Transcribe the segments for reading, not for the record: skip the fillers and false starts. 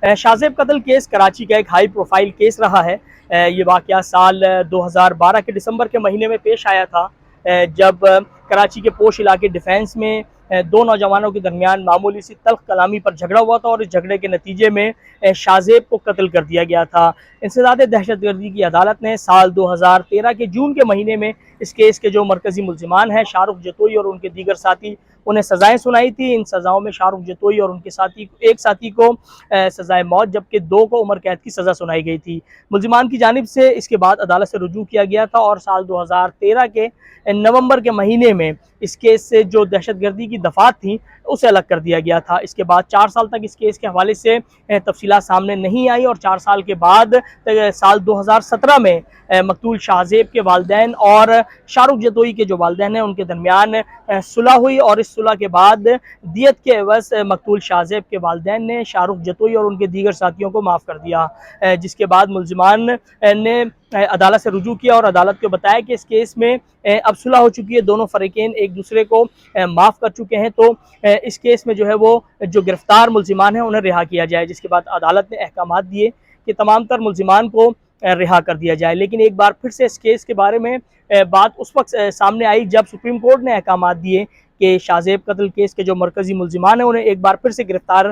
شاہ زیب قتل کیس کراچی کا ایک ہائی پروفائل کیس رہا ہے۔ یہ واقعہ سال 2012 کے دسمبر کے مہینے میں پیش آیا تھا، جب کراچی کے پوش علاقے ڈیفینس میں دو نوجوانوں کے درمیان معمولی سی تلخ کلامی پر جھگڑا ہوا تھا، اور اس جھگڑے کے نتیجے میں شاہ زیب کو قتل کر دیا گیا تھا۔ انسداد دہشت گردی کی عدالت نے سال 2013 کے جون کے مہینے میں اس کیس کے جو مرکزی ملزمان ہیں شاہ رخ جتوئی اور ان کے دیگر ساتھی، انہیں سزائیں سنائی تھی۔ ان سزاؤں میں شاہ رخ جتوئی اور ان کے ایک ساتھی کو سزائے موت، جبکہ دو کو عمر قید کی سزا سنائی گئی تھی۔ ملزمان کی جانب سے اس کے بعد عدالت سے رجوع کیا گیا تھا، اور سال 2013 کے نومبر کے مہینے میں اس کیس سے جو دہشت گردی کی دفعات تھیں اسے الگ کر دیا گیا تھا۔ اس کے بعد 4 سال تک اس کیس کے حوالے سے تفصیلات سامنے نہیں آئی، اور 4 سال کے بعد سال 2017 میں مقتول شاہ زیب کے والدین اور شاہ رخ جتوئی کے جو والدین ہیں ان کے درمیان صلح ہوئی، اور اس صلح کے بعد دیت کے عوض مقتول شاہ زیب کے والدین نے شاہ رخ جتوئی اور ان کے دیگر ساتھیوں کو معاف کر دیا، جس کے بعد ملزمان نے عدالت سے رجوع کیا اور عدالت کو بتایا کہ اس کیس میں اب صلح ہو چکی ہے، دونوں فریقین ایک دوسرے کو معاف کر چکے ہیں، تو اس کیس میں جو ہے وہ جو گرفتار ملزمان ہیں انہیں رہا کیا جائے، جس کے بعد عدالت نے احکامات دیے کہ تمام تر ملزمان کو رہا کر دیا جائے۔ لیکن ایک بار پھر سے اس کیس کے بارے میں بات اس وقت سامنے آئی جب سپریم کورٹ نے احکامات دیے کہ شاہ زیب قتل کیس کے جو مرکزی ملزمان ہیں انہیں ایک بار پھر سے گرفتار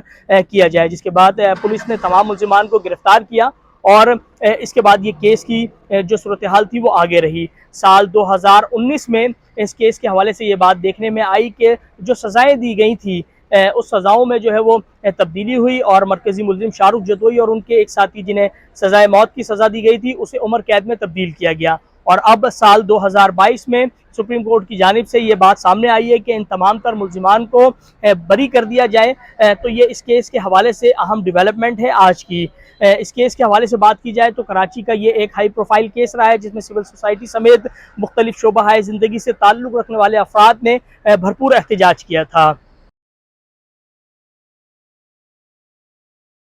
کیا جائے، جس کے بعد پولیس نے تمام ملزمان کو گرفتار کیا، اور اس کے بعد یہ کیس کی جو صورتحال تھی وہ آگے رہی۔ سال 2019 میں اس کیس کے حوالے سے یہ بات دیکھنے میں آئی کہ جو سزائیں دی گئی تھی اس سزاؤں میں جو ہے وہ تبدیلی ہوئی، اور مرکزی ملزم شاہ رخ جتوئی اور ان کے ایک ساتھی جنہیں سزائے موت کی سزا دی گئی تھی اسے عمر قید میں تبدیل کیا گیا، اور اب سال 2022 میں سپریم کورٹ کی جانب سے یہ بات سامنے آئی ہے کہ ان تمام تر ملزمان کو بری کر دیا جائے۔ تو یہ اس کیس کے حوالے سے اہم ڈیولپمنٹ ہے آج کی۔ اس کیس کے حوالے سے بات کی جائے تو کراچی کا یہ ایک ہائی پروفائل کیس رہا ہے، جس میں سول سوسائٹی سمیت مختلف شعبہ زندگی سے تعلق رکھنے والے افراد نے بھرپور احتجاج کیا تھا۔